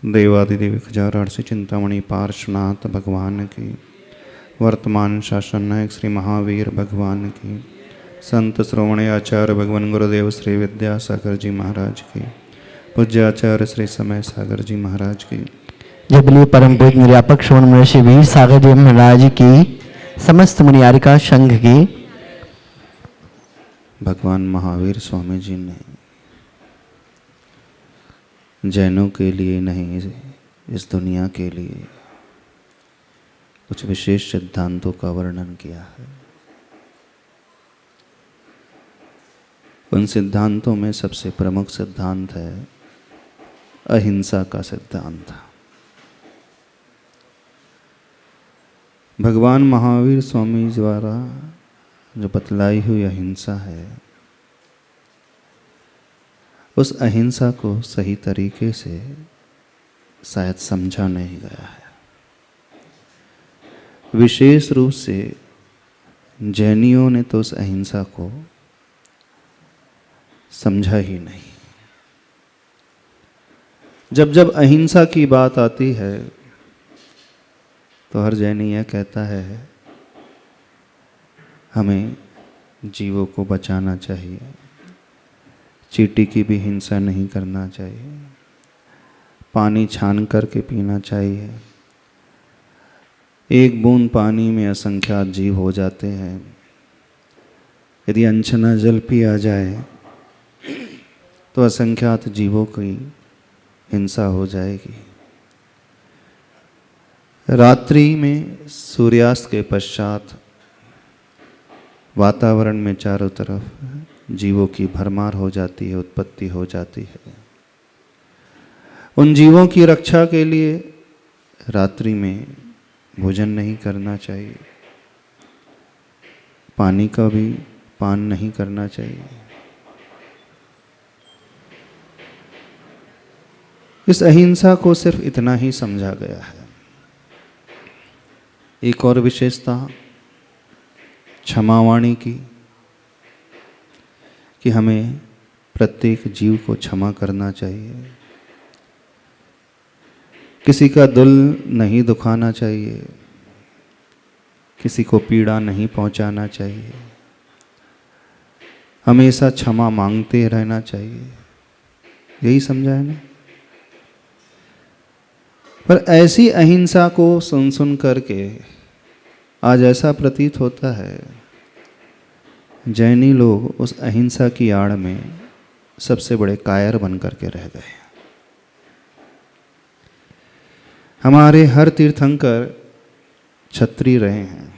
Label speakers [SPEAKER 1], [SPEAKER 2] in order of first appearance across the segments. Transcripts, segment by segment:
[SPEAKER 1] देवादिदेव खजारार्षि चिंतामणि पार्श्वनाथ भगवान की, वर्तमान शासन नायक श्री महावीर भगवान की, संत श्रोमणी आचार्य भगवान गुरुदेव श्री विद्यासागर जी महाराज की, पूज्य आचार्य श्री समय सागर जी महाराज की,
[SPEAKER 2] जबली परम पूज्य निरापक श्रवण महर्षि वीर सागर जी महाराज की, समस्त मुनियारिका संघ की।
[SPEAKER 1] भगवान महावीर स्वामी जी ने जैनों के लिए नहीं, इस दुनिया के लिए कुछ विशेष सिद्धांतों का वर्णन किया है। उन सिद्धांतों में सबसे प्रमुख सिद्धांत है अहिंसा का सिद्धांत। भगवान महावीर स्वामी द्वारा जो बतलाई हुई अहिंसा है, उस अहिंसा को सही तरीके से शायद समझा नहीं गया है। विशेष रूप से जैनियों ने तो उस अहिंसा को समझा ही नहीं। जब जब अहिंसा की बात आती है तो हर जैनी यह कहता है हमें जीवों को बचाना चाहिए, चींटी की भी हिंसा नहीं करना चाहिए, पानी छान करके पीना चाहिए। एक बूंद पानी में असंख्यात जीव हो जाते हैं, यदि अनछना जल पिया जाए तो असंख्यात जीवों की हिंसा हो जाएगी। रात्रि में सूर्यास्त के पश्चात वातावरण में चारों तरफ जीवों की भरमार हो जाती है, उत्पत्ति हो जाती है। उन जीवों की रक्षा के लिए रात्रि में भोजन नहीं करना चाहिए, पानी का भी पान नहीं करना चाहिए। इस अहिंसा को सिर्फ इतना ही समझा गया है। एक और विशेषता क्षमावाणी की, कि हमें प्रत्येक जीव को क्षमा करना चाहिए, किसी का दिल नहीं दुखाना चाहिए, किसी को पीड़ा नहीं पहुंचाना चाहिए, हमेशा क्षमा मांगते रहना चाहिए। यही समझा है ना। पर ऐसी अहिंसा को सुन सुन करके आज ऐसा प्रतीत होता है जैनी लोग उस अहिंसा की आड़ में सबसे बड़े कायर बन करके रह गए। हमारे हर तीर्थंकर क्षत्रिय रहे हैं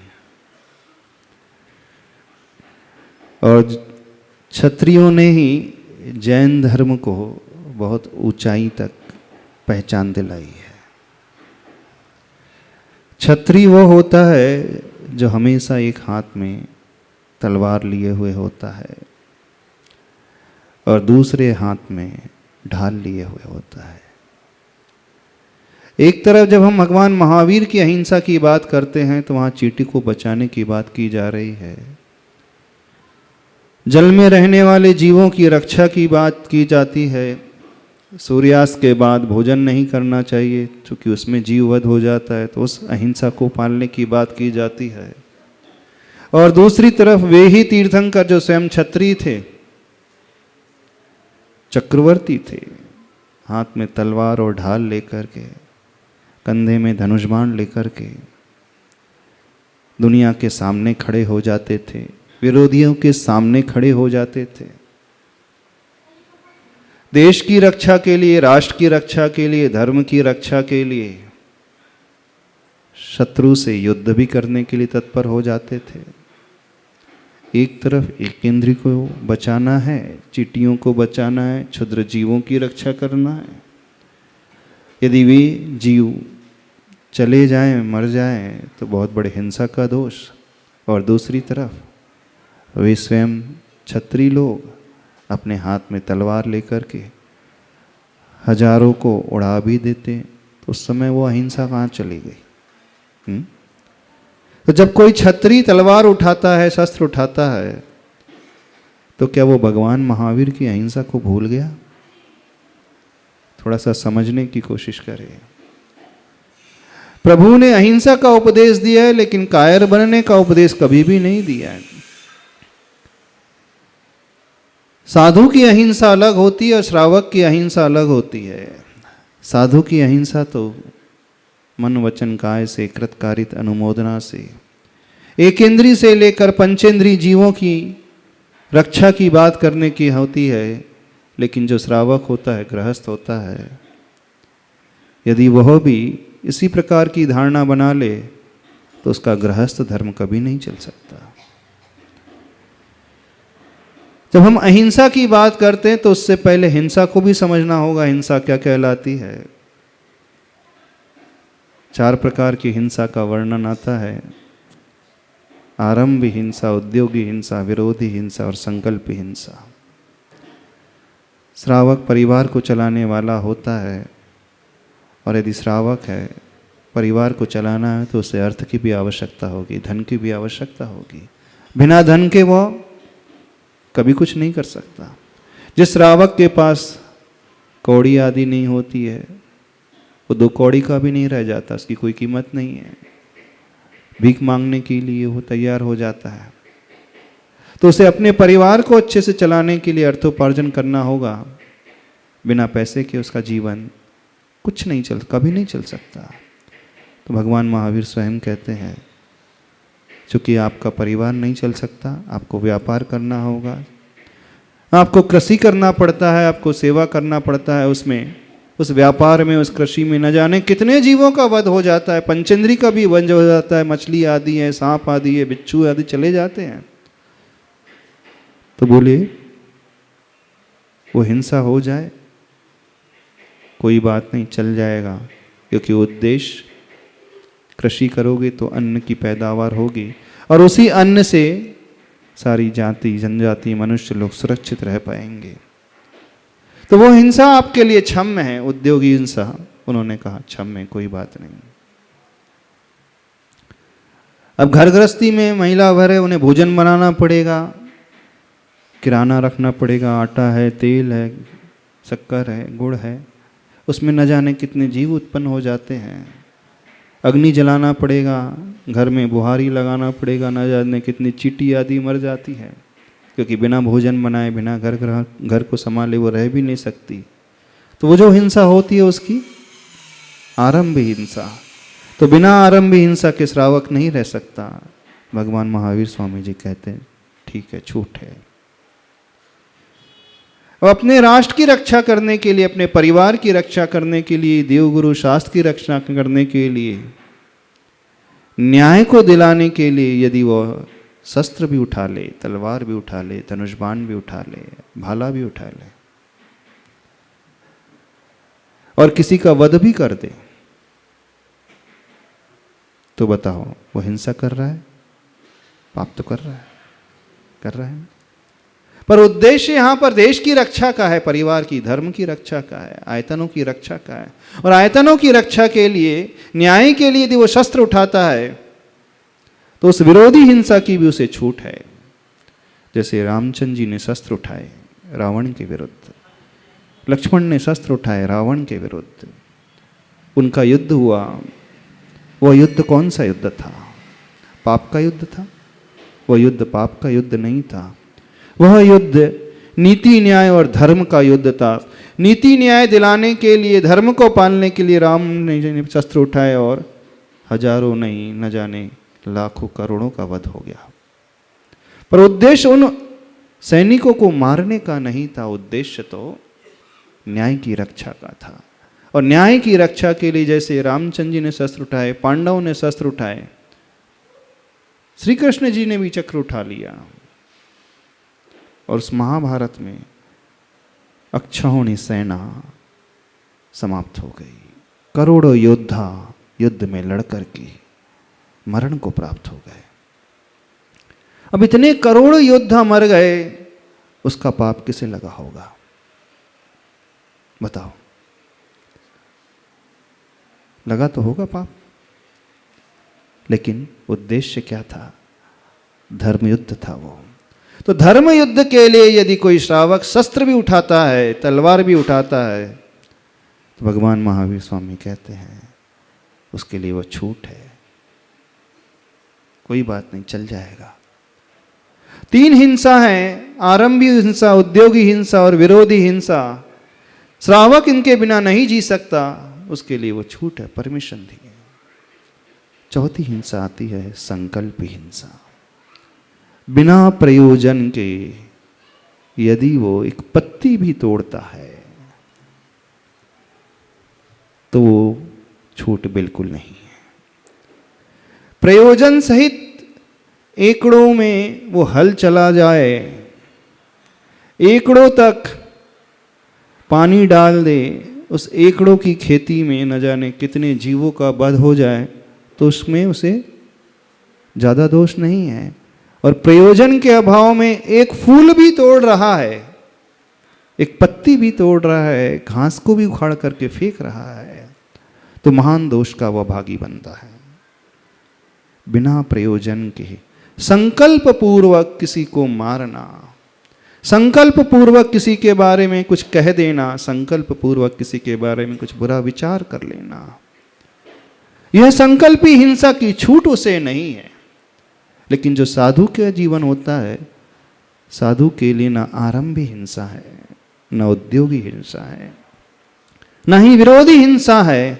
[SPEAKER 1] और क्षत्रियों ने ही जैन धर्म को बहुत ऊंचाई तक पहचान दिलाई है। क्षत्रिय वो होता है जो हमेशा एक हाथ में तलवार लिए हुए होता है और दूसरे हाथ में ढाल लिए हुए होता है। एक तरफ जब हम भगवान महावीर की अहिंसा की बात करते हैं तो वहाँ चींटी को बचाने की बात की जा रही है, जल में रहने वाले जीवों की रक्षा की बात की जाती है, सूर्यास्त के बाद भोजन नहीं करना चाहिए क्योंकि उसमें जीव वध हो जाता है, तो उस अहिंसा को पालने की बात की जाती है। और दूसरी तरफ वे ही तीर्थंकर जो स्वयं क्षत्रिय थे, चक्रवर्ती थे, हाथ में तलवार और ढाल लेकर के, कंधे में धनुष बाण लेकर के दुनिया के सामने खड़े हो जाते थे, विरोधियों के सामने खड़े हो जाते थे। देश की रक्षा के लिए, राष्ट्र की रक्षा के लिए, धर्म की रक्षा के लिए शत्रु से युद्ध भी करने के लिए तत्पर हो जाते थे। एक तरफ एक इंद्रिय को बचाना है, चींटियों को बचाना है, क्षुद्र जीवों की रक्षा करना है। यदि वे जीव चले जाएं, मर जाएं तो बहुत बड़े हिंसा का दोष। और दूसरी तरफ वे स्वयं क्षत्रिय लोग अपने हाथ में तलवार लेकर के हजारों को उड़ा भी देते, तो उस समय वो अहिंसा कहाँ चली गई? तो जब कोई क्षत्रिय तलवार उठाता है, शस्त्र उठाता है, तो क्या वो भगवान महावीर की अहिंसा को भूल गया? थोड़ा सा समझने की कोशिश करें। प्रभु ने अहिंसा का उपदेश दिया है, लेकिन कायर बनने का उपदेश कभी भी नहीं दिया है। साधु की अहिंसा अलग होती है और श्रावक की अहिंसा अलग होती है। साधु की अहिंसा तो मन वचन काय से, कृतकारित अनुमोदना से, एक इंद्री से लेकर पंचेंद्री जीवों की रक्षा की बात करने की होती है। लेकिन जो श्रावक होता है, गृहस्थ होता है, यदि वह भी इसी प्रकार की धारणा बना ले तो उसका गृहस्थ धर्म कभी नहीं चल सकता। जब हम अहिंसा की बात करते हैं तो उससे पहले हिंसा को भी समझना होगा। हिंसा क्या कहलाती है? 4 प्रकार की हिंसा का वर्णन आता है। आरंभ हिंसा, उद्योगी हिंसा, विरोधी हिंसा और संकल्प हिंसा। श्रावक परिवार को चलाने वाला होता है, और यदि श्रावक है, परिवार को चलाना है, तो उसे अर्थ की भी आवश्यकता होगी, धन की भी आवश्यकता होगी। बिना धन के वो कभी कुछ नहीं कर सकता। जिस श्रावक के पास कौड़ी आदि नहीं होती है, वो 2 कौड़ी का भी नहीं रह जाता, उसकी कोई कीमत नहीं है। भीख मांगने के लिए वो तैयार हो जाता है। तो उसे अपने परिवार को अच्छे से चलाने के लिए अर्थोपार्जन करना होगा। बिना पैसे के उसका जीवन कुछ नहीं कभी नहीं चल सकता। तो भगवान महावीर स्वयं कहते हैं, चूंकि आपका परिवार नहीं चल सकता, आपको व्यापार करना होगा, आपको कृषि करना पड़ता है, आपको सेवा करना पड़ता है। उसमें, उस व्यापार में, उस कृषि में न जाने कितने जीवों का वध हो जाता है। पंचेंद्री का भी वध हो जाता है। मछली आदि है, सांप आदि है, बिच्छू आदि चले जाते हैं। तो बोले वो हिंसा हो जाए, कोई बात नहीं, चल जाएगा, क्योंकि उद्देश्य कृषि करोगे तो अन्न की पैदावार होगी, और उसी अन्न से सारी जाति, जनजाति, मनुष्य लोग सुरक्षित रह पाएंगे। तो वो हिंसा आपके लिए क्षम्य है, उद्योगी हिंसा। उन्होंने कहा क्षम्य है, कोई बात नहीं। अब घर गृहस्थी में महिला भर है, उन्हें भोजन बनाना पड़ेगा, किराना रखना पड़ेगा, आटा है, तेल है, शक्कर है, गुड़ है, उसमें न जाने कितने जीव उत्पन्न हो जाते हैं। अग्नि जलाना पड़ेगा, घर में बुहारी लगाना पड़ेगा, न जाने कितनी चींटी आदि मर जाती है, क्योंकि बिना भोजन बनाए, बिना घर को संभाले वो रह भी नहीं सकती। तो वो जो हिंसा होती है उसकी आरंभ हिंसा। तो बिना आरंभ हिंसा के श्रावक नहीं रह सकता। भगवान महावीर स्वामी जी कहते हैं ठीक है, छूट है। और अपने राष्ट्र की रक्षा करने के लिए, अपने परिवार की रक्षा करने के लिए, देवगुरु शास्त्र की रक्षा करने के लिए, न्याय को दिलाने के लिए यदि वो शस्त्र भी उठा ले, तलवार भी उठा ले, धनुष्बाण भी उठा ले, भाला भी उठा ले, और किसी का वध भी कर दे, तो बताओ वो हिंसा कर रहा है? पाप तो कर रहा है। पर उद्देश्य यहां पर देश की रक्षा का है, परिवार की, धर्म की रक्षा का है, आयतनों की रक्षा का है। और आयतनों की रक्षा के लिए, न्याय के लिए यदि वो शस्त्र उठाता है तो उस विरोधी हिंसा की भी उसे छूट है। जैसे रामचंद्र जी ने शस्त्र उठाए रावण के विरुद्ध, लक्ष्मण ने शस्त्र उठाए रावण के विरुद्ध, उनका युद्ध हुआ। वह युद्ध कौन सा युद्ध था? पाप का युद्ध था? वह युद्ध पाप का युद्ध नहीं था। वह युद्ध नीति न्याय और धर्म का युद्ध था। नीति न्याय दिलाने के लिए, धर्म को पालने के लिए राम ने शस्त्र उठाए और हजारों नहीं, न जाने लाखों करोड़ों का वध हो गया। पर उद्देश्य उन सैनिकों को मारने का नहीं था, उद्देश्य तो न्याय की रक्षा का था। और न्याय की रक्षा के लिए जैसे रामचंद्र जी ने शस्त्र उठाए, पांडवों ने शस्त्र उठाए, श्री कृष्ण जी ने भी चक्र उठा लिया। और उस महाभारत में अक्षौहिणी सेना समाप्त हो गई। करोड़ों योद्धा युद्ध में लड़कर के मरण को प्राप्त हो गए। अब इतने करोड़ों योद्धा मर गए, उसका पाप किसे लगा होगा? बताओ, लगा तो होगा पाप। लेकिन उद्देश्य क्या था? धर्म युद्ध था वो। तो धर्म युद्ध के लिए यदि कोई श्रावक शस्त्र भी उठाता है, तलवार भी उठाता है, तो भगवान महावीर स्वामी कहते हैं उसके लिए वो छूट है, कोई बात नहीं, चल जाएगा। 3 हिंसा है, आरंभी हिंसा, उद्योगी हिंसा और विरोधी हिंसा। श्रावक इनके बिना नहीं जी सकता, उसके लिए वो छूट है, परमिशन दी है। चौथी हिंसा आती है संकल्प हिंसा। बिना प्रयोजन के यदि वो एक पत्ती भी तोड़ता है तो वो छूट बिल्कुल नहीं है। प्रयोजन सहित एकड़ों में वो हल चला जाए, एकड़ों तक पानी डाल दे, उस एकड़ों की खेती में न जाने कितने जीवों का वध हो जाए, तो उसमें उसे ज़्यादा दोष नहीं है। और प्रयोजन के अभाव में एक फूल भी तोड़ रहा है, एक पत्ती भी तोड़ रहा है, घास को भी उखाड़ करके फेंक रहा है, तो महान दोष का वह भागी बनता है। बिना प्रयोजन के संकल्प पूर्वक किसी को मारना, संकल्प पूर्वक किसी के बारे में कुछ कह देना, संकल्प पूर्वक किसी के बारे में कुछ बुरा विचार कर लेना, यह संकल्पी हिंसा की छूट उसे नहीं है। लेकिन जो साधु का जीवन होता है, साधु के लिए न आरंभी हिंसा है, न उद्योगी हिंसा है, न ही विरोधी हिंसा है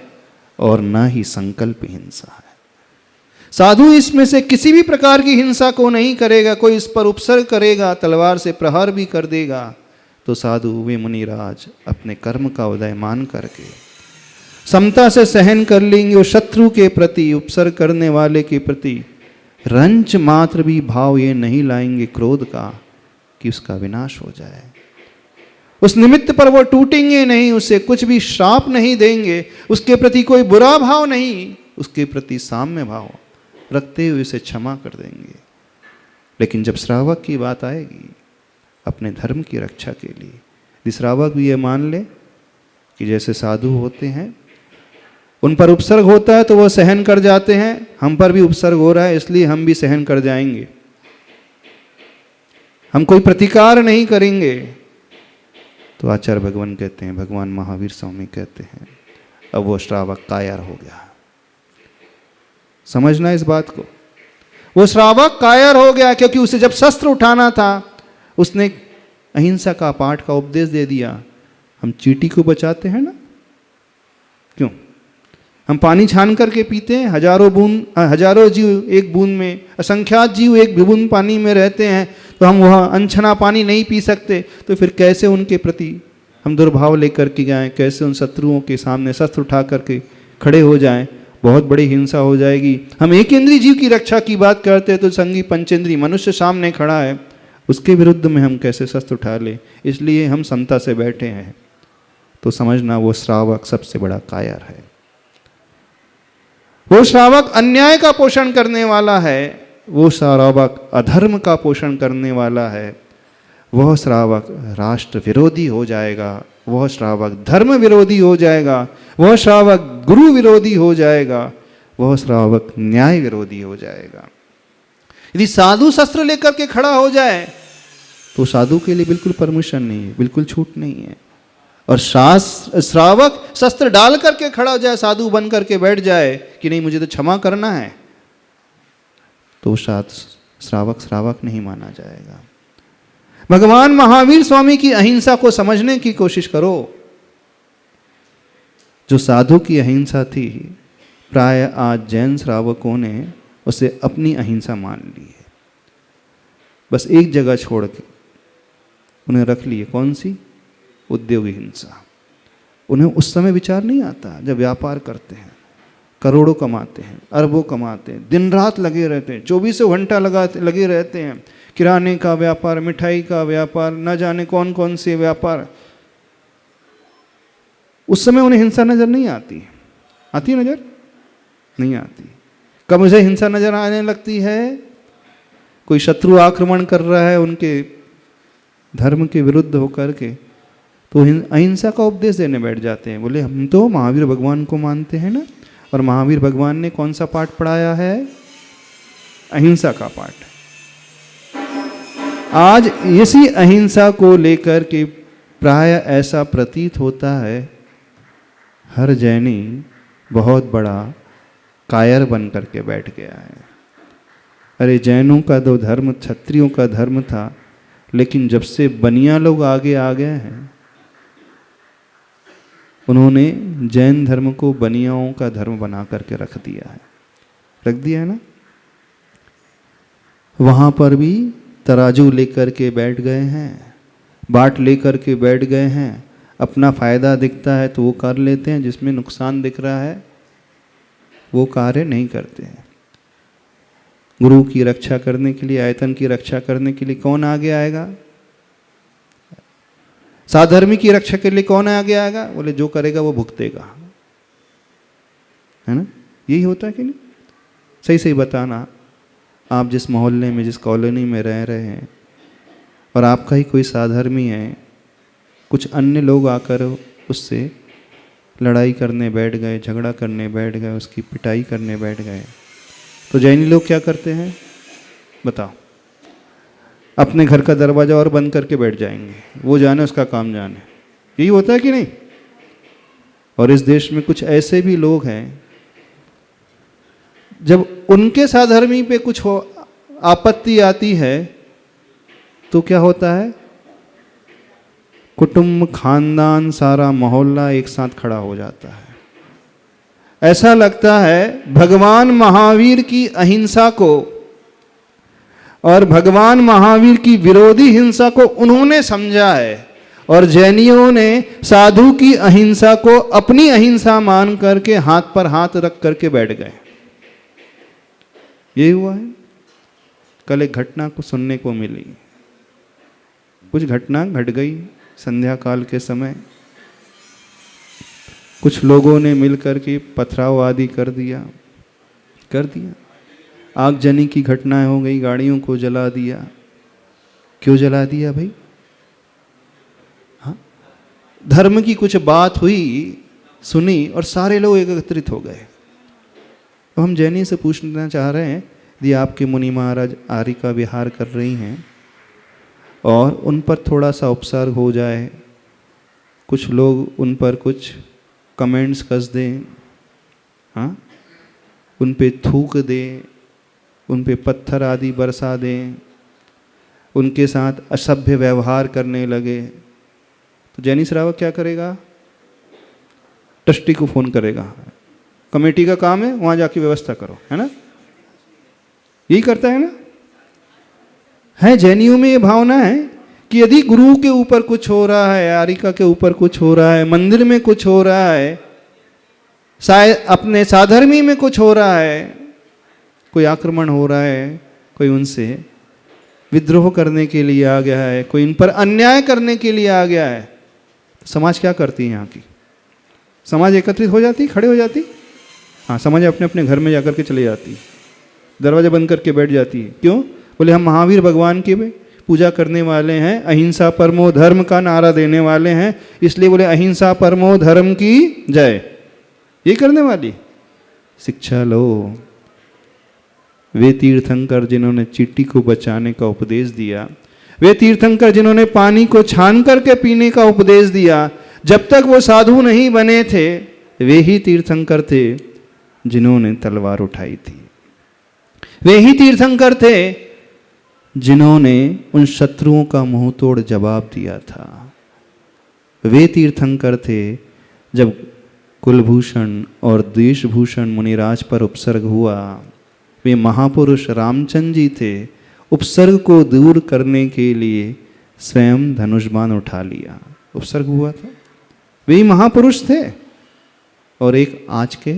[SPEAKER 1] और न ही संकल्प हिंसा है। साधु इसमें से किसी भी प्रकार की हिंसा को नहीं करेगा। कोई इस पर उपसर्ग करेगा, तलवार से प्रहार भी कर देगा, तो साधु वे मुनिराज अपने कर्म का उदय मान करके समता से सहन कर लेंगे। और शत्रु के प्रति, उपसर्ग करने वाले के प्रति रंच मात्र भी भाव ये नहीं लाएंगे क्रोध का कि उसका विनाश हो जाए। उस निमित्त पर वो टूटेंगे नहीं, उसे कुछ भी श्राप नहीं देंगे, उसके प्रति कोई बुरा भाव नहीं, उसके प्रति साम्य भाव रखते हुए उसे क्षमा कर देंगे। लेकिन जब श्रावक की बात आएगी अपने धर्म की रक्षा के लिए, यदि श्रावक भी ये मान ले कि जैसे साधु होते हैं उन पर उपसर्ग होता है तो वो सहन कर जाते हैं, हम पर भी उपसर्ग हो रहा है इसलिए हम भी सहन कर जाएंगे, हम कोई प्रतिकार नहीं करेंगे, तो आचार्य भगवान कहते हैं, भगवान महावीर स्वामी कहते हैं, अब वो श्रावक कायर हो गया। समझना इस बात को, वो श्रावक कायर हो गया, क्योंकि उसे जब शस्त्र उठाना था उसने अहिंसा का पाठ का उपदेश दे दिया। हम चींटी को बचाते हैं ना, क्यों? हम पानी छान करके पीते हैं, हजारों जीव एक बूंद में, असंख्यात जीव एक बूंद पानी में रहते हैं, तो हम वह अनछना पानी नहीं पी सकते, तो फिर कैसे उनके प्रति हम दुर्भाव लेकर के जाएं, कैसे उन शत्रुओं के सामने शस्त्र उठा करके खड़े हो जाएं? बहुत बड़ी हिंसा हो जाएगी। हम एक इंद्रिय जीव की रक्षा की बात करते हैं तो संगी पंचेंद्री मनुष्य सामने खड़ा है, उसके विरुद्ध में हम कैसे शस्त्र उठा ले? इसलिए हम समता से बैठे हैं। तो समझना वो श्रावक सबसे बड़ा कायर है, वो श्रावक अन्याय का पोषण करने वाला है, वो श्रावक अधर्म का पोषण करने वाला है, वह श्रावक राष्ट्र विरोधी हो जाएगा, वह श्रावक धर्म विरोधी हो जाएगा, वह श्रावक गुरु विरोधी हो जाएगा, वह श्रावक न्याय विरोधी हो जाएगा। यदि साधु शस्त्र लेकर के खड़ा हो जाए तो साधु के लिए बिल्कुल परमिशन नहीं है, बिल्कुल छूट नहीं है। और श्रावक शस्त्र डाल करके खड़ा हो जाए, साधु बन करके बैठ जाए कि नहीं मुझे तो क्षमा करना है, तो श्रावक नहीं माना जाएगा। भगवान महावीर स्वामी की अहिंसा को समझने की कोशिश करो। जो साधु की अहिंसा थी, प्राय आज जैन श्रावकों ने उसे अपनी अहिंसा मान ली है। बस एक जगह छोड़ के उन्हें रख लिए, कौन सी? उद्योगी हिंसा। उन्हें उस समय विचार नहीं आता जब व्यापार करते हैं, करोड़ों कमाते हैं, अरबों कमाते हैं, दिन रात लगे रहते हैं, 24 घंटा लगे रहते हैं, किराने का व्यापार, मिठाई का व्यापार, न जाने कौन कौन से व्यापार। उस समय उन्हें हिंसा नजर नहीं आती। आती है नजर? नहीं आती। कब मुझे हिंसा नजर आने लगती है? कोई शत्रु आक्रमण कर रहा है उनके धर्म के विरुद्ध होकर के, तो अहिंसा का उपदेश देने बैठ जाते हैं। बोले हम तो महावीर भगवान को मानते हैं ना, और महावीर भगवान ने कौन सा पाठ पढ़ाया है? अहिंसा का पाठ। आज इसी अहिंसा को लेकर के प्राय ऐसा प्रतीत होता है हर जैनी बहुत बड़ा कायर बन करके बैठ गया है। अरे जैनों का तो धर्म क्षत्रियों का धर्म था, लेकिन जब से बनिया लोग आगे आ गए हैं, उन्होंने जैन धर्म को बनियाओं का धर्म बना करके रख दिया है ना। वहाँ पर भी तराजू लेकर के बैठ गए हैं, बाट लेकर के बैठ गए हैं। अपना फ़ायदा दिखता है तो वो कर लेते हैं, जिसमें नुकसान दिख रहा है वो कार्य नहीं करते हैं। गुरु की रक्षा करने के लिए, आयतन की रक्षा करने के लिए कौन आगे आएगा? साधर्मी की रक्षा के लिए कौन आगे आएगा? बोले जो करेगा वो भुगतेगा, है ना। यही होता है कि नहीं? सही सही बताना, आप जिस मोहल्ले में, जिस कॉलोनी में रह रहे हैं और आपका ही कोई साधर्मी है, कुछ अन्य लोग आकर उससे लड़ाई करने बैठ गए, झगड़ा करने बैठ गए, उसकी पिटाई करने बैठ गए, तो जैनी लोग क्या करते हैं बताओ? अपने घर का दरवाज़ा और बंद करके बैठ जाएंगे, वो जाने उसका काम जाने। यही होता है कि नहीं? और इस देश में कुछ ऐसे भी लोग हैं, जब उनके साधर्मी पे कुछ आपत्ति आती है तो क्या होता है? कुटुंब, खानदान, सारा मोहल्ला एक साथ खड़ा हो जाता है। ऐसा लगता है भगवान महावीर की अहिंसा को और भगवान महावीर की विरोधी हिंसा को उन्होंने समझा है, और जैनियों ने साधु की अहिंसा को अपनी अहिंसा मान करके हाथ पर हाथ रख करके बैठ गए। यही हुआ है। कल एक घटना को सुनने को मिली, कुछ घटना घट गई संध्या काल के समय। कुछ लोगों ने मिलकर के पथराव आदि कर दिया। आगजनी की घटनाएं हो गई, गाड़ियों को जला दिया। क्यों जला दिया भाई? हाँ, धर्म की कुछ बात हुई, सुनी और सारे लोग एकत्रित हो गए। तो हम जैनी से पूछना चाह रहे हैं, यदि आपके मुनि महाराज आर्य का विहार कर रही हैं और उन पर थोड़ा सा उपसर्ग हो जाए, कुछ लोग उन पर कुछ कमेंट्स कस दें, हाँ, उन पे थूक दें, उन पे पत्थर आदि बरसा दें, उनके साथ असभ्य व्यवहार करने लगे, तो जैनी श्रावक क्या करेगा? ट्रस्टी को फ़ोन करेगा, कमेटी का काम है, वहाँ जाके व्यवस्था करो, है ना। यही करता है ना। है जैनियों में ये भावना है कि यदि गुरु के ऊपर कुछ हो रहा है, आरिका के ऊपर कुछ हो रहा है, मंदिर में कुछ हो रहा है, शायद अपने साधर्मी में कुछ हो रहा है, कोई आक्रमण हो रहा है, कोई उनसे विद्रोह करने के लिए आ गया है, कोई इन पर अन्याय करने के लिए आ गया है, तो समाज क्या करती है? यहाँ की समाज एकत्रित हो जाती, खड़े हो जाती। हाँ, समाज अपने अपने घर में जाकर के चले जाती, दरवाजा बंद करके बैठ जाती है। क्यों? बोले हम महावीर भगवान की पूजा करने वाले हैं, अहिंसा परमो धर्म का नारा देने वाले हैं, इसलिए बोले अहिंसा परमो धर्म की जय। ये करने वाली शिक्षा लो। वे तीर्थंकर जिन्होंने चींटी को बचाने का उपदेश दिया, वे तीर्थंकर जिन्होंने पानी को छान करके पीने का उपदेश दिया, जब तक वो साधु नहीं बने थे, वे ही तीर्थंकर थे जिन्होंने तलवार उठाई थी। वे ही तीर्थंकर थे जिन्होंने उन शत्रुओं का मुंह तोड़ जवाब दिया था। वे तीर्थंकर थे जब कुलभूषण और देशभूषण मुनिराज पर उपसर्ग हुआ। वे महापुरुष रामचंद्र जी थे, उपसर्ग को दूर करने के लिए स्वयं धनुष्बाण उठा लिया, उपसर्ग हुआ था। वे महापुरुष थे। और एक आज के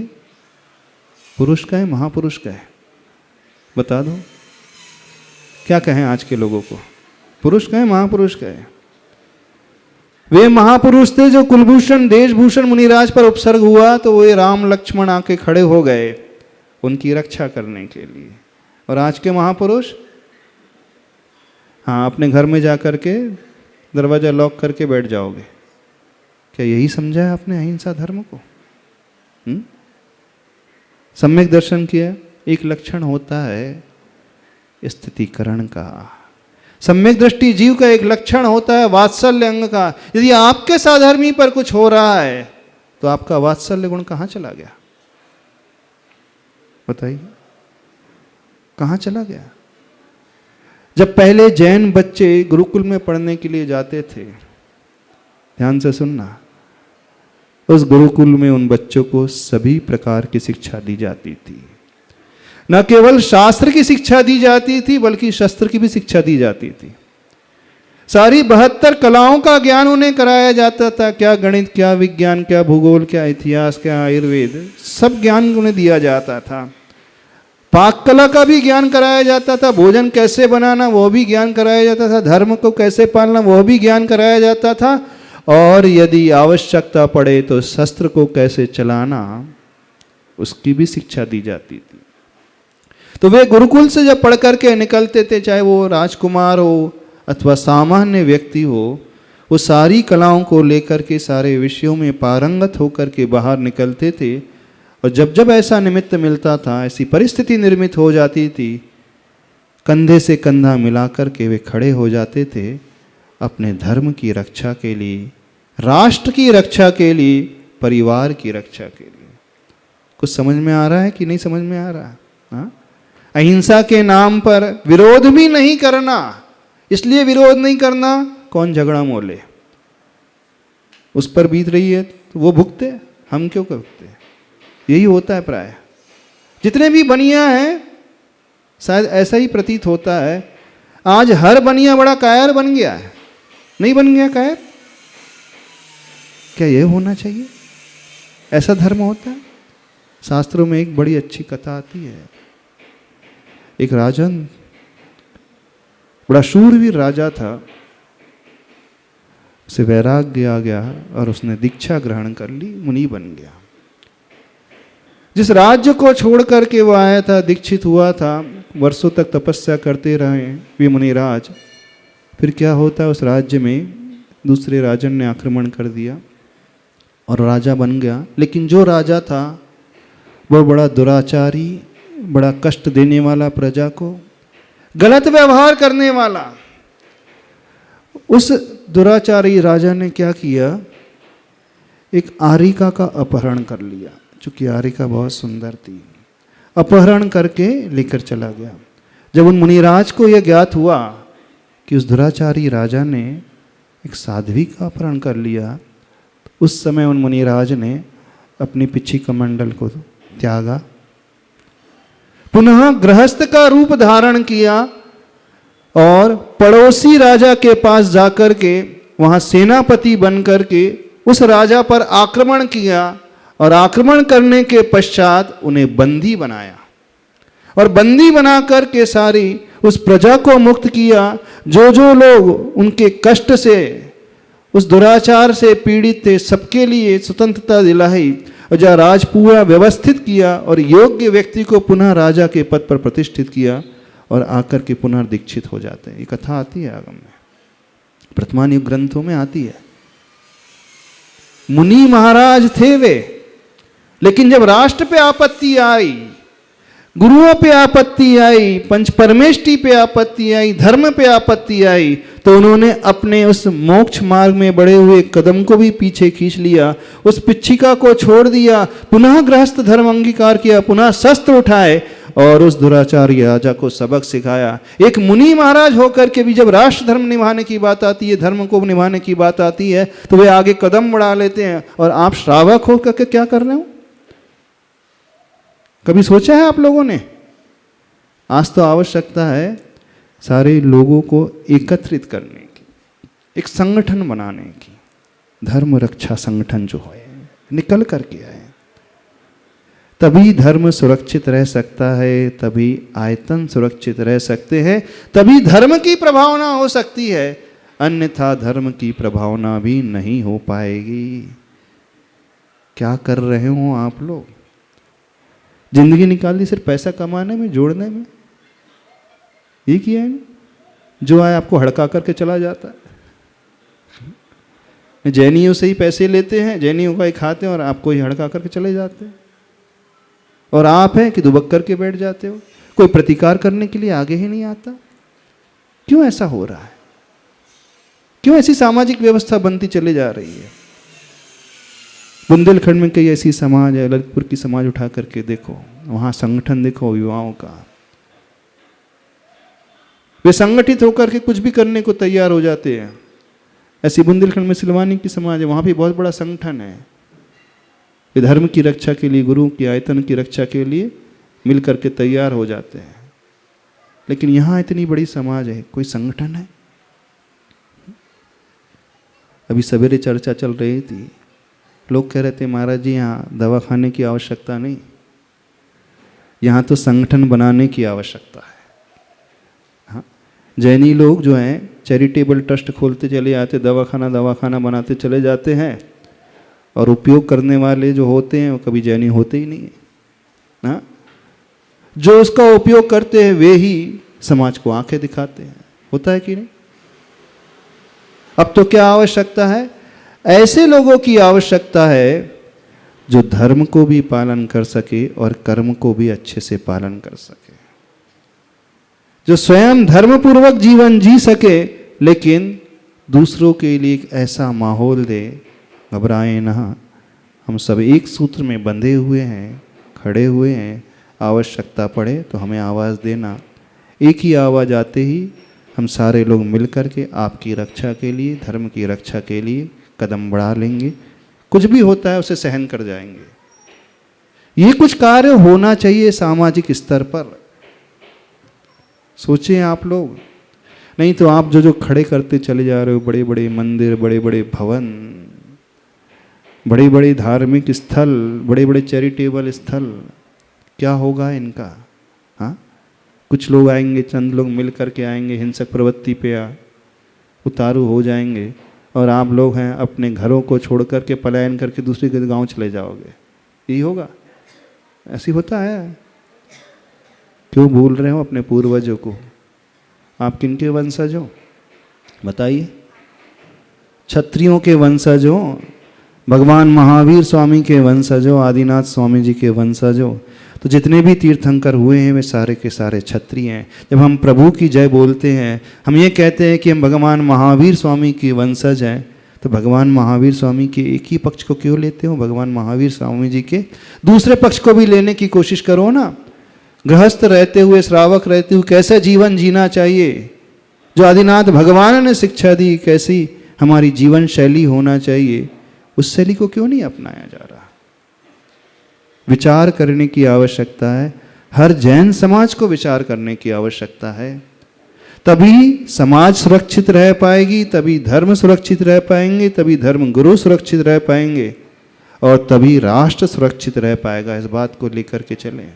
[SPEAKER 1] पुरुष का है, महापुरुष का है, बता दो क्या कहें आज के लोगों को? पुरुष का है, महापुरुष का है? वे महापुरुष थे जो कुलभूषण देशभूषण मुनिराज पर उपसर्ग हुआ तो वे राम लक्ष्मण आके खड़े हो गए उनकी रक्षा करने के लिए। और आज के महापुरुष, हाँ, अपने घर में जा कर के दरवाजा लॉक करके बैठ जाओगे। क्या यही समझा है आपने अहिंसा धर्म को? सम्यक दर्शन किया। एक लक्षण होता है स्थितिकरण का। सम्यक दृष्टि जीव का एक लक्षण होता है वात्सल्य अंग का। यदि आपके साधर्मी पर कुछ हो रहा है तो आपका वात्सल्य गुण कहाँ चला गया? बताइए, कहाँ चला गया? जब पहले जैन बच्चे गुरुकुल में पढ़ने के लिए जाते थे, ध्यान से सुनना, उस गुरुकुल में उन बच्चों को सभी प्रकार की शिक्षा दी जाती थी। न केवल शास्त्र की शिक्षा दी जाती थी, बल्कि शस्त्र की भी शिक्षा दी जाती थी। सारी 72 कलाओं का ज्ञान उन्हें कराया जाता था। क्या गणित, क्या विज्ञान, क्या भूगोल, क्या इतिहास, क्या आयुर्वेद, सब ज्ञान उन्हें दिया जाता था। पाक कला का भी ज्ञान कराया जाता था। भोजन कैसे बनाना वो भी ज्ञान कराया जाता था। धर्म को कैसे पालना वो भी ज्ञान कराया जाता था। और यदि आवश्यकता पड़े तो शस्त्र को कैसे चलाना उसकी भी शिक्षा दी जाती थी। तो वे गुरुकुल से जब पढ़ करके निकलते थे, चाहे वो राजकुमार हो अथवा सामान्य व्यक्ति हो, वो सारी कलाओं को लेकर के सारे विषयों में पारंगत होकर के बाहर निकलते थे। और जब जब ऐसा निमित्त मिलता था, ऐसी परिस्थिति निर्मित हो जाती थी, कंधे से कंधा मिलाकर के वे खड़े हो जाते थे अपने धर्म की रक्षा के लिए, राष्ट्र की रक्षा के लिए, परिवार की रक्षा के लिए। कुछ समझ में आ रहा है कि नहीं समझ में आ रहा? हाँ, अहिंसा के नाम पर विरोध भी नहीं करना। इसलिए विरोध नहीं करना, कौन झगड़ा मोले, उस पर बीत रही है तो वो भुगते, हम क्यों भुगते? यही होता है प्राय। जितने भी बनिया हैं शायद ऐसा ही प्रतीत होता है। आज हर बनिया बड़ा कायर बन गया है। नहीं बन गया कायर? क्या ये होना चाहिए? ऐसा धर्म होता है? शास्त्रों में एक बड़ी अच्छी कथा आती है। एक राजन, बड़ा शूरवीर राजा था, उसे वैराग्य आ गया और उसने दीक्षा ग्रहण कर ली, मुनि बन गया। जिस राज्य को छोड़ करके वो आया था, दीक्षित हुआ था, वर्षों तक तपस्या करते रहे वे मुनिराज। फिर क्या होता, उस राज्य में दूसरे राजन ने आक्रमण कर दिया और राजा बन गया। लेकिन जो राजा था वो बड़ा दुराचारी, बड़ा कष्ट देने वाला, प्रजा को गलत व्यवहार करने वाला। उस दुराचारी राजा ने क्या किया, एक आरिका का अपहरण कर लिया। चूंकि आरिका बहुत सुंदर थी, अपहरण करके लेकर चला गया। जब उन मुनिराज को यह ज्ञात हुआ कि उस दुराचारी राजा ने एक साध्वी का अपहरण कर लिया, उस समय उन मुनिराज ने अपनी पिछी कमंडल को त्यागा, पुनः गृहस्थ का रूप धारण किया और पड़ोसी राजा के पास जाकर के वहां सेनापति बनकर के उस राजा पर आक्रमण किया। और आक्रमण करने के पश्चात उन्हें बंदी बनाया और बंदी बनाकर के सारी उस प्रजा को मुक्त किया। जो जो लोग उनके कष्ट से, उस दुराचार से पीड़ित थे, सबके लिए स्वतंत्रता दिलाई और जहाँ राज पूरा व्यवस्थित किया और योग्य व्यक्ति को पुनः राजा के पद पर प्रतिष्ठित किया और आकर के पुनर्दीक्षित हो जाते हैं। ये कथा आती है आगम में, वर्तमान युग ग्रंथों में आती है। मुनि महाराज थे वे, लेकिन जब राष्ट्र पे आपत्ति आई, गुरुओं पे आपत्ति आई, पंच परमेष्टि पे आपत्ति आई, धर्म पे आपत्ति आई, तो उन्होंने अपने उस मोक्ष मार्ग में बढ़े हुए कदम को भी पीछे खींच लिया, उस पिच्छिका को छोड़ दिया, पुनः गृहस्थ धर्म अंगीकार किया, पुनः शस्त्र उठाए और उस दुराचारी राजा को सबक सिखाया। एक मुनि महाराज होकर के भी जब राष्ट्र धर्म निभाने की बात आती है, धर्म को निभाने की बात आती है, तो वे आगे कदम बढ़ा लेते हैं। और आप श्रावक होकर के क्या कर रहे हो? कभी सोचा है आप लोगों ने? आज तो आवश्यकता है सारे लोगों को एकत्रित करने की, एक संगठन बनाने की। धर्म रक्षा संगठन जो है निकल करके आए, तभी धर्म सुरक्षित रह सकता है, तभी आयतन सुरक्षित रह सकते हैं, तभी धर्म की प्रभावना हो सकती है। अन्यथा धर्म की प्रभावना भी नहीं हो पाएगी। क्या कर रहे हो आप लोग? जिंदगी निकाल दी सिर्फ पैसा कमाने में, जोड़ने में। ये किया है, जो आए आपको हड़का करके चला जाता है। जैनियों से ही पैसे लेते हैं, जैनियों का ही खाते हैं और आपको ही हड़का करके चले जाते हैं। और आप हैं कि दुबक करके बैठ जाते हो, कोई प्रतिकार करने के लिए आगे ही नहीं आता। क्यों ऐसा हो रहा है? क्यों ऐसी सामाजिक व्यवस्था बनती चली जा रही है? बुंदेलखंड में कई ऐसी समाज है, ललितपुर की समाज उठा करके देखो, वहाँ संगठन देखो युवाओं का, वे संगठित होकर के कुछ भी करने को तैयार हो जाते हैं। ऐसी बुंदेलखंड में सिलवानी की समाज है, वहाँ भी बहुत बड़ा संगठन है, वे धर्म की रक्षा के लिए, गुरु की आयतन की रक्षा के लिए मिल करके तैयार हो जाते हैं। लेकिन यहाँ इतनी बड़ी समाज है, कोई संगठन है? अभी सवेरे चर्चा चल रही थी, लोग कह रहे थे महाराज जी यहाँ दवा खाने की आवश्यकता नहीं, यहाँ तो संगठन बनाने की आवश्यकता है। हाँ, जैनी लोग जो हैं चैरिटेबल ट्रस्ट खोलते चले जाते, दवाखाना बनाते चले जाते हैं, और उपयोग करने वाले जो होते हैं वो कभी जैनी होते ही नहीं है। हाँ, जो उसका उपयोग करते हैं वे ही समाज को आंखें दिखाते हैं। होता है कि नहीं? अब तो क्या आवश्यकता है? ऐसे लोगों की आवश्यकता है जो धर्म को भी पालन कर सके और कर्म को भी अच्छे से पालन कर सके, जो स्वयं धर्मपूर्वक जीवन जी सके, लेकिन दूसरों के लिए एक ऐसा माहौल दे, घबराएं ना, हम सब एक सूत्र में बंधे हुए हैं, खड़े हुए हैं, आवश्यकता पड़े तो हमें आवाज़ देना। एक ही आवाज़ आते ही हम सारे लोग मिलकर के आपकी रक्षा के लिए, धर्म की रक्षा के लिए कदम बढ़ा लेंगे। कुछ भी होता है उसे सहन कर जाएंगे। ये कुछ कार्य होना चाहिए सामाजिक स्तर पर। सोचें आप लोग, नहीं तो आप जो खड़े करते चले जा रहे हो, बड़े बड़े मंदिर, बड़े बड़े भवन, बड़े बड़े धार्मिक स्थल, बड़े बड़े चैरिटेबल स्थल, क्या होगा इनका? हाँ, कुछ लोग आएंगे, चंद लोग मिल करके आएंगे, हिंसक प्रवृत्ति पे उतारू हो जाएंगे, और आप लोग हैं अपने घरों को छोड़ करके पलायन करके दूसरे के गांव चले जाओगे। यही होगा? ऐसी होता है? क्यों भूल रहे हो अपने पूर्वजों को? आप किनके वंशज हो बताइए? क्षत्रियों के वंशज हो, भगवान महावीर स्वामी के वंशज हो, आदिनाथ स्वामी जी के वंशज हो। तो जितने भी तीर्थंकर हुए हैं वे सारे के सारे क्षत्रिय हैं। जब हम प्रभु की जय बोलते हैं, हम ये कहते हैं कि हम भगवान महावीर स्वामी के वंशज हैं, तो भगवान महावीर स्वामी के एक ही पक्ष को क्यों लेते हो? भगवान महावीर स्वामी जी के दूसरे पक्ष को भी लेने की कोशिश करो ना। गृहस्थ रहते हुए, श्रावक रहते हुए कैसा जीवन जीना चाहिए, जो आदिनाथ भगवान ने शिक्षा दी, कैसी हमारी जीवन शैली होना चाहिए, उस शैली को क्यों नहीं अपनाया जा रहा? विचार करने की आवश्यकता है। हर जैन समाज को विचार करने की आवश्यकता है। तभी समाज सुरक्षित रह पाएगी, तभी धर्म सुरक्षित रह पाएंगे, तभी धर्म गुरु सुरक्षित रह पाएंगे, और तभी राष्ट्र सुरक्षित रह पाएगा। इस बात को लेकर के चलें।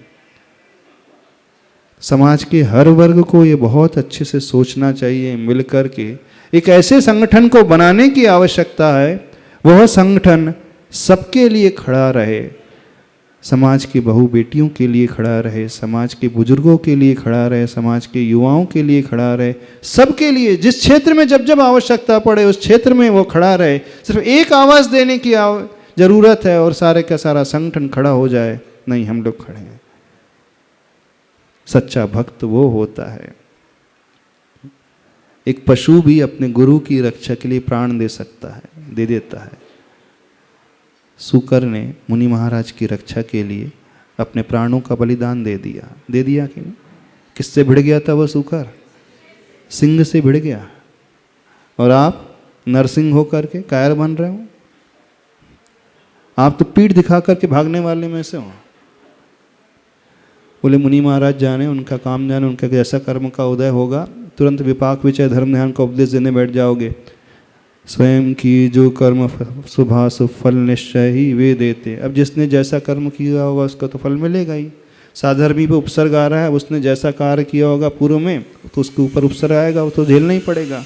[SPEAKER 1] समाज के हर वर्ग को ये बहुत अच्छे से सोचना चाहिए। मिलकर के एक ऐसे संगठन को बनाने की आवश्यकता है, वह संगठन सबके लिए खड़ा रहे, समाज की बहू बेटियों के लिए खड़ा रहे, समाज के बुजुर्गों के लिए खड़ा रहे, समाज के युवाओं के लिए खड़ा रहे, सबके लिए। जिस क्षेत्र में जब जब आवश्यकता पड़े उस क्षेत्र में वो खड़ा रहे। सिर्फ एक आवाज़ देने की ज़रूरत है और सारे का सारा संगठन खड़ा हो जाए, नहीं, हम लोग खड़े हैं। सच्चा भक्त वो होता है। एक पशु भी अपने गुरु की रक्षा के लिए प्राण दे सकता है, दे देता है। सूकर ने मुनि महाराज की रक्षा के लिए अपने प्राणों का बलिदान दे दिया कि नहीं? किससे भिड़ गया था वह सूकर? सिंह से भिड़ गया। और आप नरसिंह होकर के कायर बन रहे हो। आप तो पीठ दिखा करके भागने वाले में से हो। बोले मुनि महाराज जाने, उनका काम जाने, उनका जैसा कर्म का उदय होगा तुरंत विपाक विचय धर्म ध्यान का उपदेश देने बैठ जाओगे। स्वयं की जो कर्म शुभाशुभ फल निश्चय ही वे देते। अब जिसने जैसा कर्म किया होगा उसका तो फल मिलेगा ही। साधर्मी पे उपसर्ग आ रहा है, उसने जैसा कार्य किया होगा पूर्व में तो उसके ऊपर उपसर्ग आएगा, वो तो झेलना ही पड़ेगा।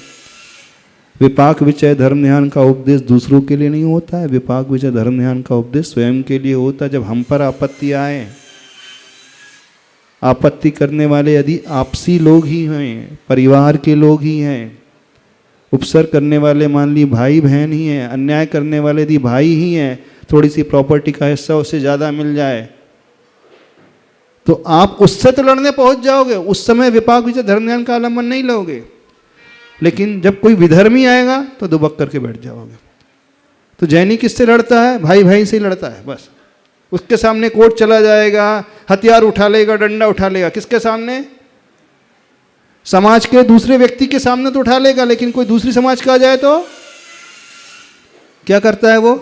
[SPEAKER 1] विपाक विचय धर्म ध्यान का उपदेश दूसरों के लिए नहीं होता है। विपाक विचय धर्म ध्यान का उपदेश स्वयं के लिए होता है। जब हम पर आपत्ति आए, आपत्ति करने वाले यदि आपसी लोग ही हैं, परिवार के लोग ही हैं, उपसर्ग करने वाले मान ली भाई बहन ही हैं, अन्याय करने वाले यदि भाई ही हैं, थोड़ी सी प्रॉपर्टी का हिस्सा उससे ज़्यादा मिल जाए तो आप उससे तो लड़ने पहुंच जाओगे। उस समय विपाक विचय धर्म ध्यान का आलम्बन नहीं लोगे। लेकिन जब कोई विधर्मी आएगा तो दुबक करके बैठ जाओगे। तो जैनी किससे लड़ता है? भाई भाई से लड़ता है बस। उसके सामने कोर्ट चला जाएगा, हथियार उठा लेगा, डंडा उठा लेगा। किसके सामने? समाज के दूसरे व्यक्ति के सामने तो उठा लेगा, लेकिन कोई दूसरी समाज का आ जाए तो क्या करता है? वो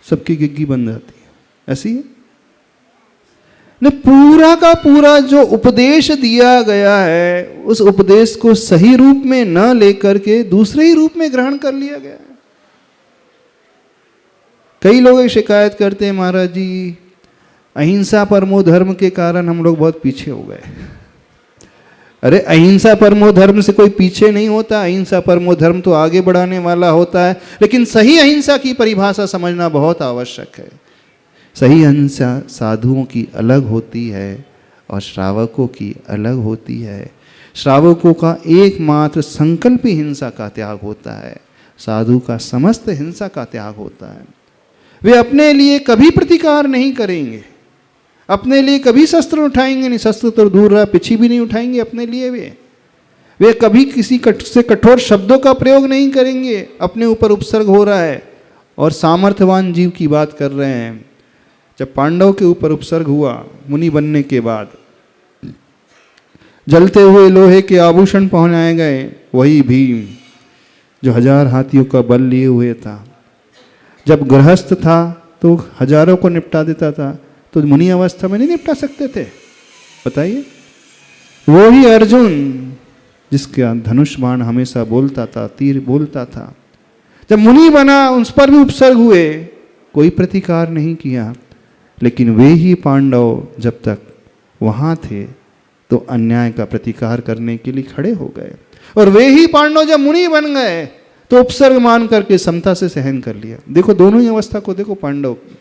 [SPEAKER 1] सबकी गिग्गी बन जाती है। ऐसी है ने पूरा का पूरा जो उपदेश दिया गया है, उस उपदेश को सही रूप में न लेकर के दूसरे ही रूप में ग्रहण कर लिया गया है। कई लोग शिकायत करते हैं, महाराज जी अहिंसा परमो धर्म के कारण हम लोग बहुत पीछे हो गए। अरे अहिंसा परमो धर्म से कोई पीछे नहीं होता, अहिंसा परमो धर्म तो आगे बढ़ाने वाला होता है। लेकिन सही अहिंसा की परिभाषा समझना बहुत आवश्यक है। सही अहिंसा साधुओं की अलग होती है और श्रावकों की अलग होती है। श्रावकों का एकमात्र संकल्प ही हिंसा का त्याग होता है, साधु का समस्त हिंसा का त्याग होता है। वे अपने लिए कभी प्रतिकार नहीं करेंगे, अपने लिए कभी शस्त्र उठाएंगे नहीं, शस्त्र तो दूर रहा, पिछी भी नहीं उठाएंगे अपने लिए। वे कभी किसी से कठोर शब्दों का प्रयोग नहीं करेंगे। अपने ऊपर उपसर्ग हो रहा है और सामर्थ्यवान जीव की बात कर रहे हैं। जब पांडव के ऊपर उपसर्ग हुआ मुनि बनने के बाद, जलते हुए लोहे के आभूषण पहनाए गए, वही भीम जो 1000 हाथियों का बल लिए हुए था, जब गृहस्थ था तो हजारों को निपटा देता था, तो मुनि अवस्था में नहीं निपटा सकते थे? बताइए। वो ही अर्जुन जिसका धनुष बाण हमेशा बोलता था, तीर बोलता था, जब मुनि बना उस पर भी उपसर्ग हुए, कोई प्रतिकार नहीं किया। लेकिन वे ही पांडव जब तक वहां थे तो अन्याय का प्रतिकार करने के लिए खड़े हो गए, और वे ही पांडव जब मुनि बन गए तो उपसर्ग मान करके समता से सहन कर लिया। देखो दोनों ही अवस्था को देखो पांडव की।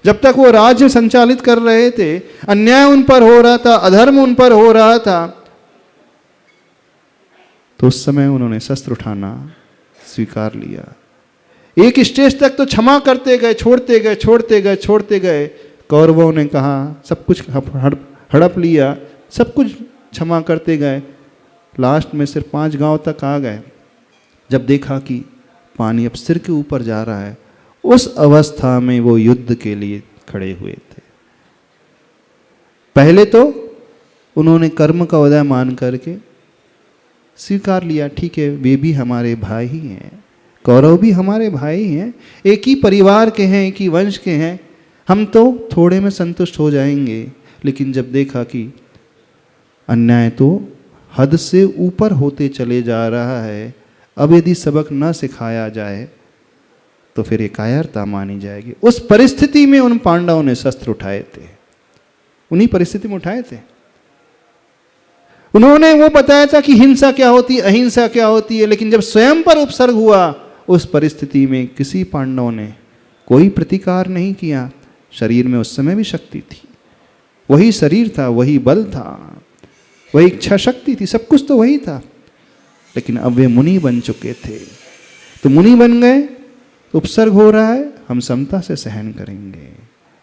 [SPEAKER 1] जब तक वो राज्य संचालित कर रहे थे, अन्याय उन पर हो रहा था, अधर्म उन पर हो रहा था, तो उस समय उन्होंने शस्त्र उठाना स्वीकार लिया। एक स्टेज तक तो क्षमा करते गए, छोड़ते गए, छोड़ते गए, छोड़ते गए। कौरवों ने कहा सब कुछ हड़प लिया, सब कुछ क्षमा करते गए। लास्ट में सिर्फ 5 गांव तक आ गए। जब देखा कि पानी अब सिर के ऊपर जा रहा है, उस अवस्था में वो युद्ध के लिए खड़े हुए थे। पहले तो उन्होंने कर्म का उदय मान करके स्वीकार लिया, ठीक है वे भी हमारे भाई ही हैं, कौरव भी हमारे भाई हैं, एक ही परिवार के हैं, एक ही वंश के हैं, हम तो थोड़े में संतुष्ट हो जाएंगे। लेकिन जब देखा कि अन्याय तो हद से ऊपर होते चले जा रहा है, अब यदि सबक न सिखाया जाए तो फिर एक कायरता मानी जाएगी। उस परिस्थिति में उन पांडवों ने शस्त्र उठाए थे, उन्हीं परिस्थिति में उठाए थे। उन्होंने वो बताया था कि हिंसा क्या होती है, अहिंसा क्या होती है, लेकिन जब स्वयं पर उपसर्ग हुआ उस परिस्थिति में किसी पांडव ने कोई प्रतिकार नहीं किया। शरीर में उस समय भी शक्ति थी, वही शरीर था, वही बल था, वही इच्छा शक्ति थी, सब कुछ तो वही था। लेकिन अब वे मुनि बन चुके थे, तो मुनि बन गए, उपसर्ग हो रहा है, हम समता से सहन करेंगे।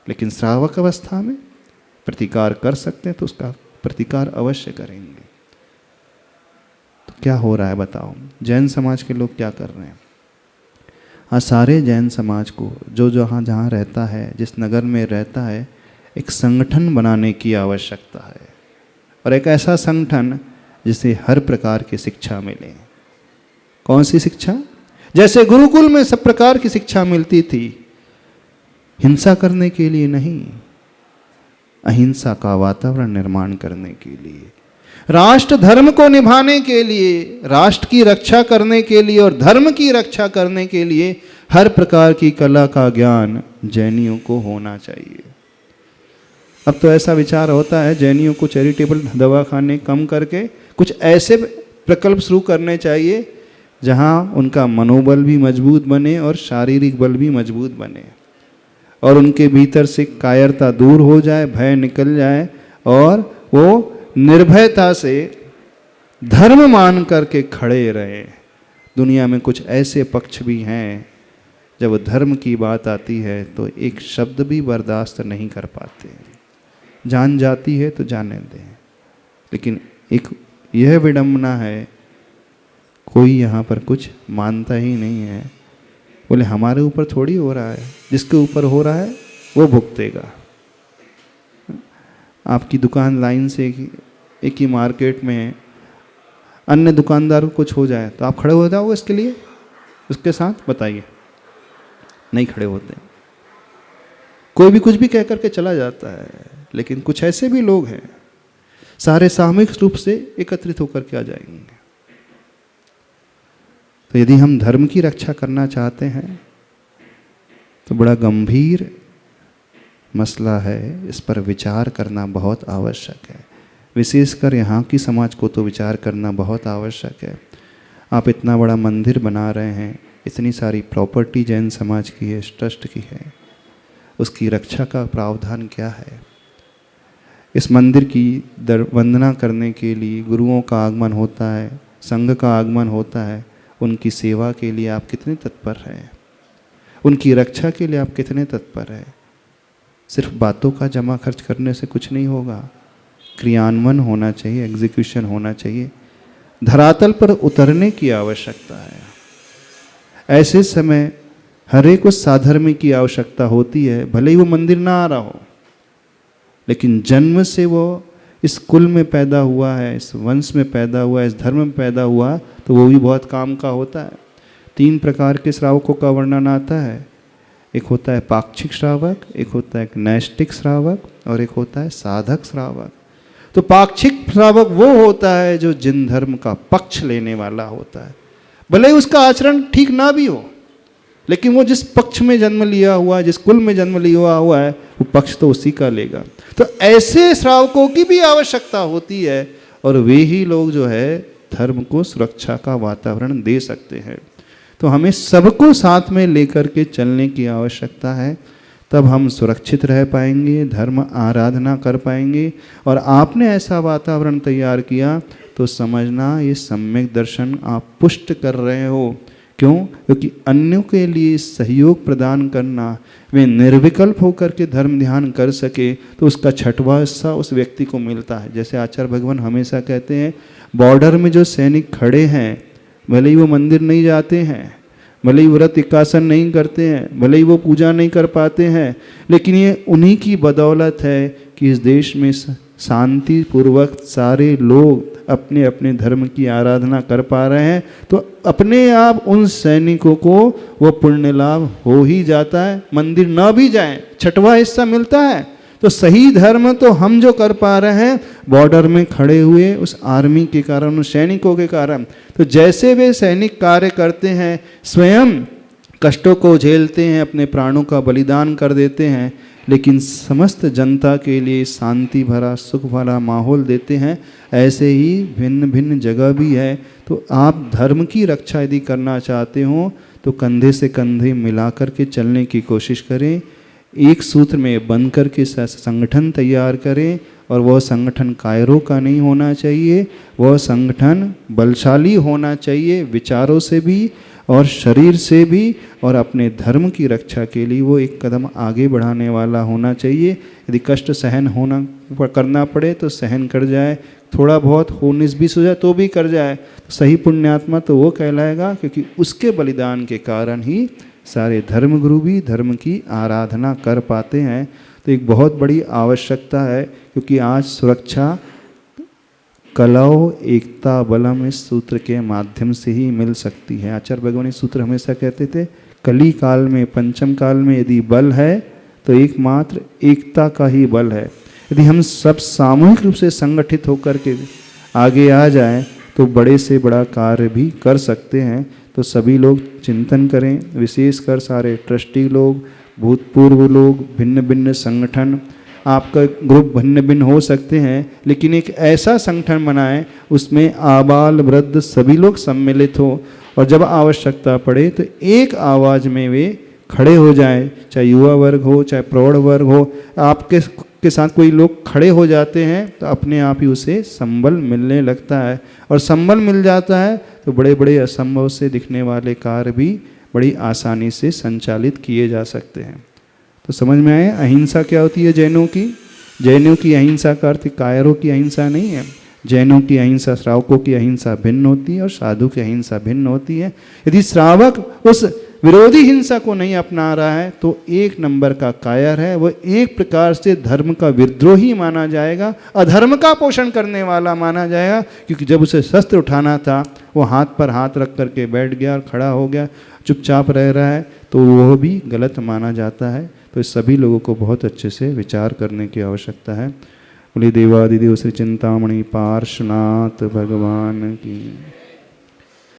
[SPEAKER 1] लेकिन श्रावक अवस्था में प्रतिकार कर सकते हैं तो उसका प्रतिकार अवश्य करेंगे। तो क्या हो रहा है बताओ? जैन समाज के लोग क्या कर रहे हैं? हाँ, सारे जैन समाज को जो जहाँ जहाँ रहता है, जिस नगर में रहता है, एक संगठन बनाने की आवश्यकता है, और एक ऐसा संगठन जिसे हर प्रकार की शिक्षा मिले। कौन सी शिक्षा? जैसे गुरुकुल में सब प्रकार की शिक्षा मिलती थी, हिंसा करने के लिए नहीं, अहिंसा का वातावरण निर्माण करने के लिए, राष्ट्र धर्म को निभाने के लिए, राष्ट्र की रक्षा करने के लिए और धर्म की रक्षा करने के लिए हर प्रकार की कला का ज्ञान जैनियों को होना चाहिए। अब तो ऐसा विचार होता है जैनियों को चैरिटेबल दवाखाने कम करके कुछ ऐसे प्रकल्प शुरू करने चाहिए जहां उनका मनोबल भी मजबूत बने और शारीरिक बल भी मजबूत बने, और उनके भीतर से कायरता दूर हो जाए, भय निकल जाए, और वो निर्भयता से धर्म मान करके खड़े रहे। दुनिया में कुछ ऐसे पक्ष भी हैं जब धर्म की बात आती है तो एक शब्द भी बर्दाश्त नहीं कर पाते। जान जाती है तो जाने दें, लेकिन एक यह विडंबना है, कोई यहाँ पर कुछ मानता ही नहीं है। बोले हमारे ऊपर थोड़ी हो रहा है, जिसके ऊपर हो रहा है वो भुगतेगा। आपकी दुकान लाइन से एक ही मार्केट में है, अन्य दुकानदार को कुछ हो जाए तो आप खड़े हो जाओगे इसके लिए, उसके साथ? बताइए, नहीं खड़े होते। कोई भी कुछ भी कह करके चला जाता है, लेकिन कुछ ऐसे भी लोग हैं सारे सामूहिक रूप से एकत्रित होकर के आ जाएंगे। तो यदि हम धर्म की रक्षा करना चाहते हैं तो बड़ा गंभीर मसला है, इस पर विचार करना बहुत आवश्यक है। विशेषकर यहाँ की समाज को तो विचार करना बहुत आवश्यक है। आप इतना बड़ा मंदिर बना रहे हैं, इतनी सारी प्रॉपर्टी जैन समाज की है, ट्रस्ट की है, उसकी रक्षा का प्रावधान क्या है? इस मंदिर की वंदना करने के लिए गुरुओं का आगमन होता है, संघ का आगमन होता है, उनकी सेवा के लिए आप कितने तत्पर हैं? उनकी रक्षा के लिए आप कितने तत्पर हैं? सिर्फ बातों का जमा खर्च करने से कुछ नहीं होगा, क्रियान्वयन होना चाहिए, एग्जीक्यूशन होना चाहिए, धरातल पर उतरने की आवश्यकता है। ऐसे समय हर एक उस साधर्मी की आवश्यकता होती है, भले ही वो मंदिर ना आ रहा हो, लेकिन जन्म से वो इस कुल में पैदा हुआ है, इस वंश में पैदा हुआ है, इस धर्म में पैदा हुआ, तो वो भी बहुत काम का होता है। 3 प्रकार के श्रावकों का वर्णन आता है, एक होता है पाक्षिक श्रावक, एक होता है एक नैष्टिक श्रावक, और एक होता है साधक श्रावक। तो पाक्षिक श्रावक वो होता है जो जिन धर्म का पक्ष लेने वाला होता है, भले ही उसका आचरण ठीक ना भी हो, लेकिन वो जिस पक्ष में जन्म लिया हुआ है, जिस कुल में जन्म लिया हुआ है, वो पक्ष तो उसी का लेगा। तो ऐसे श्रावकों की भी आवश्यकता होती है, और वे ही लोग जो है धर्म को सुरक्षा का वातावरण दे सकते हैं। तो हमें सबको साथ में लेकर के चलने की आवश्यकता है, तब हम सुरक्षित रह पाएंगे, धर्म आराधना कर पाएंगे। और आपने ऐसा वातावरण तैयार किया तो समझना ये सम्यक दर्शन आप पुष्ट कर रहे हो। क्यों? क्योंकि अन्यों के लिए सहयोग प्रदान करना, वे निर्विकल्प होकर के धर्म ध्यान कर सके, तो उसका छठवां हिस्सा उस व्यक्ति को मिलता है। जैसे आचार्य भगवान हमेशा कहते हैं, बॉर्डर में जो सैनिक खड़े हैं, भले ही वो मंदिर नहीं जाते हैं, भले ही व्रत एकासन नहीं करते हैं, भले ही वो पूजा नहीं कर पाते हैं, लेकिन ये उन्हीं की बदौलत है कि इस देश में शांति पूर्वक सारे लोग अपने अपने धर्म की आराधना कर पा रहे हैं। तो अपने आप उन सैनिकों को वो पुण्य लाभ हो ही जाता है, मंदिर ना भी जाएं, छठवां हिस्सा मिलता है। तो सही धर्म तो हम जो कर पा रहे हैं बॉर्डर में खड़े हुए उस आर्मी के कारण, उस सैनिकों के कारण। तो जैसे वे सैनिक कार्य करते हैं, स्वयं कष्टों को झेलते हैं, अपने प्राणों का बलिदान कर देते हैं, लेकिन समस्त जनता के लिए शांति भरा सुख भरा माहौल देते हैं, ऐसे ही भिन्न भिन्न जगह भी है। तो आप धर्म की रक्षा यदि करना चाहते हो तो कंधे से कंधे मिला कर के चलने की कोशिश करें, एक सूत्र में बंध कर के संगठन तैयार करें। और वह संगठन कायरों का नहीं होना चाहिए, वह संगठन बलशाली होना चाहिए, विचारों से भी और शरीर से भी, और अपने धर्म की रक्षा के लिए वो एक कदम आगे बढ़ाने वाला होना चाहिए। यदि कष्ट सहन करना पड़े तो सहन कर जाए, थोड़ा बहुत 19-20 हो जाए तो भी कर जाए, तो सही पुण्यात्मा तो वो कहलाएगा, क्योंकि उसके बलिदान के कारण ही सारे धर्मगुरु भी धर्म की आराधना कर पाते हैं। तो एक बहुत बड़ी आवश्यकता है, क्योंकि आज सुरक्षा कलौ एकता बलम इस सूत्र के माध्यम से ही मिल सकती है। आचार्य भगवान इस सूत्र हमेशा कहते थे, कली काल में, पंचम काल में यदि बल है तो एकमात्र एकता का ही बल है। यदि हम सब सामूहिक रूप से संगठित होकर के आगे आ जाएं तो बड़े से बड़ा कार्य भी कर सकते हैं। तो सभी लोग चिंतन करें, विशेषकर सारे ट्रस्टी लोग, भूतपूर्व लोग, भिन्न भिन्न संगठन, आपका ग्रुप भिन्न भिन्न हो सकते हैं, लेकिन एक ऐसा संगठन बनाएं उसमें आबाल वृद्ध सभी लोग सम्मिलित हो, और जब आवश्यकता पड़े तो एक आवाज़ में वे खड़े हो जाएं, चाहे युवा वर्ग हो, चाहे प्रौढ़ वर्ग हो। आपके साथ कोई लोग खड़े हो जाते हैं तो अपने आप ही उसे संबल मिलने लगता है, और संबल मिल जाता है तो बड़े बड़े असंभव से दिखने वाले कार्य भी बड़ी आसानी से संचालित किए जा सकते हैं। तो समझ में आए अहिंसा क्या होती है जैनों की? जैनों की अहिंसा का अर्थ कायरों की अहिंसा नहीं है। जैनों की अहिंसा, श्रावकों की अहिंसा भिन्न होती है और साधु की अहिंसा भिन्न होती है। यदि श्रावक उस विरोधी हिंसा को नहीं अपना रहा है तो एक नंबर का कायर है, वो एक प्रकार से धर्म का विद्रोही माना जाएगा, अधर्म का पोषण करने वाला माना जाएगा। क्योंकि जब उसे शस्त्र उठाना था वो हाथ पर हाथ रख करके बैठ गया और खड़ा हो गया, चुपचाप रह रहा है, तो वह भी गलत माना जाता है। तो इस सभी लोगों को बहुत अच्छे से विचार करने की आवश्यकता है। बोले देवादिदेव श्री चिंतामणि पार्श्वनाथ भगवान की।